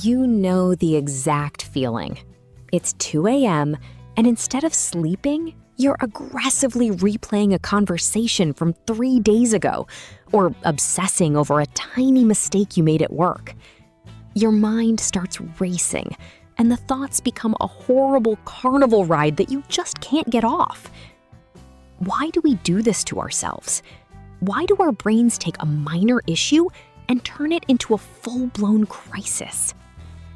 You know the exact feeling. It's 2 a.m., and instead of sleeping, you're aggressively replaying a conversation from 3 days ago or obsessing over a tiny mistake you made at work. Your mind starts racing, and the thoughts become a horrible carnival ride that you just can't get off. Why do we do this to ourselves? Why do our brains take a minor issue and turn it into a full-blown crisis?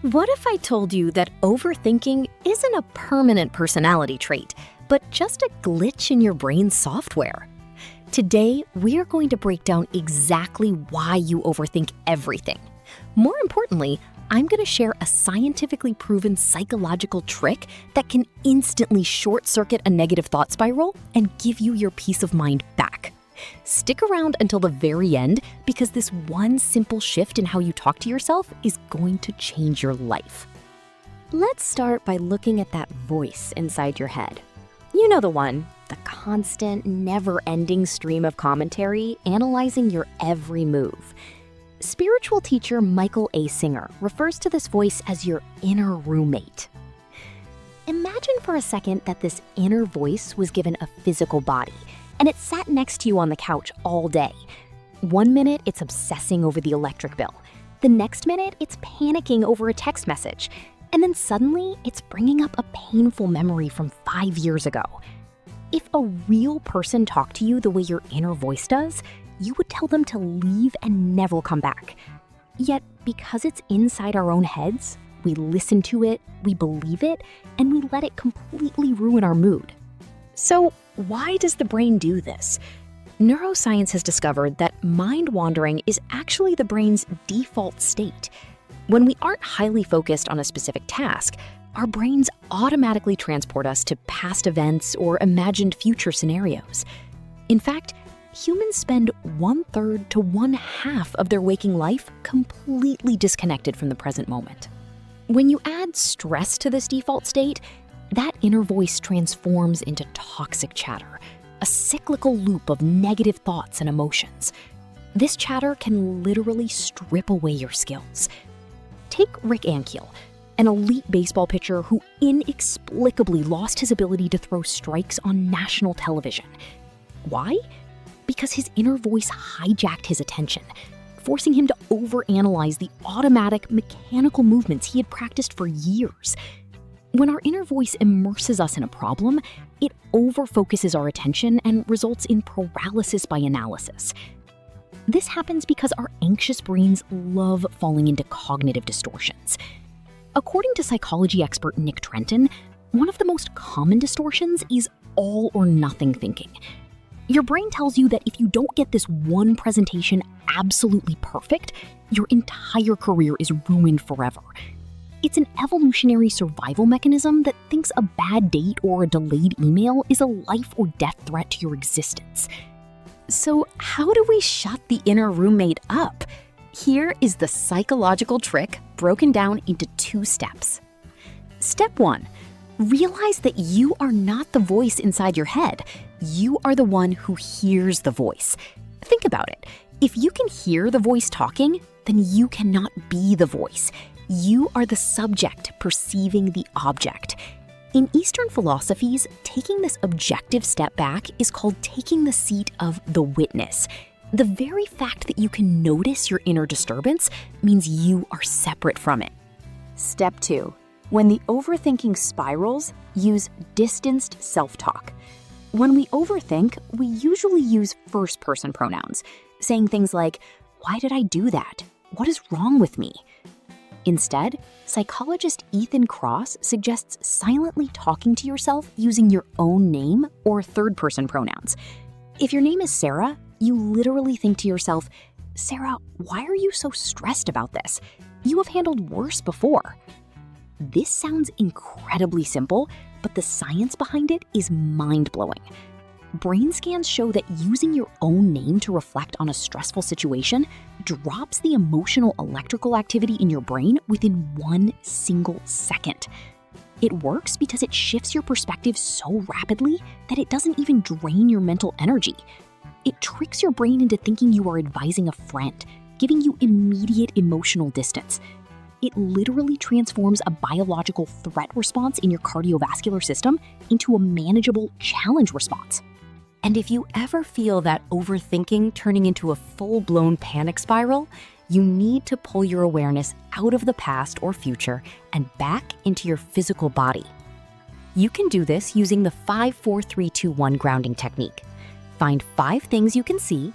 What if I told you that overthinking isn't a permanent personality trait, but just a glitch in your brain's software? Today, we're going to break down exactly why you overthink everything. More importantly, I'm going to share a scientifically proven psychological trick that can instantly short-circuit a negative thought spiral and give you your peace of mind back. Stick around until the very end because this one simple shift in how you talk to yourself is going to change your life. Let's start by looking at that voice inside your head. You know the one, the constant, never-ending stream of commentary analyzing your every move. Spiritual teacher Michael A. Singer refers to this voice as your inner roommate. Imagine for a second that this inner voice was given a physical body, and it sat next to you on the couch all day. 1 minute, it's obsessing over the electric bill. The next minute, it's panicking over a text message. And then suddenly, it's bringing up a painful memory from 5 years ago. If a real person talked to you the way your inner voice does, you would tell them to leave and never come back. Yet, because it's inside our own heads, we listen to it, we believe it, and we let it completely ruin our mood. So, why does the brain do this? Neuroscience has discovered that mind wandering is actually the brain's default state. When we aren't highly focused on a specific task, our brains automatically transport us to past events or imagined future scenarios. In fact, humans spend 1/3 to 1/2 of their waking life completely disconnected from the present moment. When you add stress to this default state, that inner voice transforms into toxic chatter, a cyclical loop of negative thoughts and emotions. This chatter can literally strip away your skills. Take Rick Ankiel, an elite baseball pitcher who inexplicably lost his ability to throw strikes on national television. Why? Because his inner voice hijacked his attention, forcing him to overanalyze the automatic, mechanical movements he had practiced for years. When our inner voice immerses us in a problem, it overfocuses our attention and results in paralysis by analysis. This happens because our anxious brains love falling into cognitive distortions. According to psychology expert Nick Trenton, one of the most common distortions is all or nothing thinking. Your brain tells you that if you don't get this one presentation absolutely perfect, your entire career is ruined forever. It's an evolutionary survival mechanism that thinks a bad date or a delayed email is a life or death threat to your existence. So how do we shut the inner roommate up? Here is the psychological trick broken down into 2 steps. Step 1, realize that you are not the voice inside your head. You are the one who hears the voice. Think about it. If you can hear the voice talking, then you cannot be the voice. You are the subject perceiving the object. In Eastern philosophies, taking this objective step back is called taking the seat of the witness. The very fact that you can notice your inner disturbance means you are separate from it. Step 2. When the overthinking spirals, use distanced self-talk. When we overthink, we usually use first-person pronouns, saying things like, "Why did I do that? What is wrong with me?" Instead, psychologist Kross suggests silently talking to yourself using your own name or third-person pronouns. If your name is Sarah, you literally think to yourself, "Sarah, why are you so stressed about this? You have handled worse before." This sounds incredibly simple, but the science behind it is mind-blowing. Brain scans show that using your own name to reflect on a stressful situation drops the emotional electrical activity in your brain within 1 single second. It works because it shifts your perspective so rapidly that it doesn't even drain your mental energy. It tricks your brain into thinking you are advising a friend, giving you immediate emotional distance. It literally transforms a biological threat response in your cardiovascular system into a manageable challenge response. And if you ever feel that overthinking turning into a full-blown panic spiral, you need to pull your awareness out of the past or future and back into your physical body. You can do this using the 5-4-3-2-1 grounding technique. Find 5 things you can see,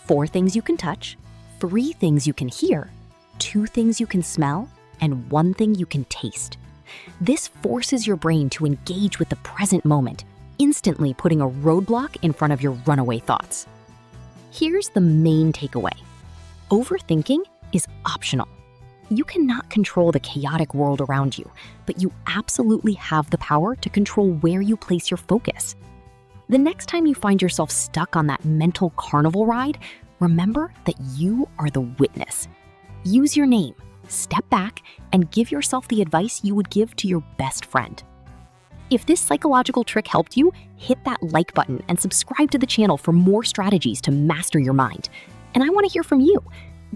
4 things you can touch, 3 things you can hear, 2 things you can smell, and 1 thing you can taste. This forces your brain to engage with the present moment, instantly putting a roadblock in front of your runaway thoughts. Here's the main takeaway. Overthinking is optional. You cannot control the chaotic world around you, but you absolutely have the power to control where you place your focus. The next time you find yourself stuck on that mental carnival ride, remember that you are the witness. Use your name, step back, and give yourself the advice you would give to your best friend. If this psychological trick helped you, hit that like button and subscribe to the channel for more strategies to master your mind. And I want to hear from you.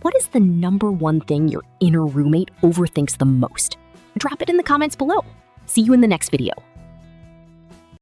What is the #1 thing your inner roommate overthinks the most? Drop it in the comments below. See you in the next video.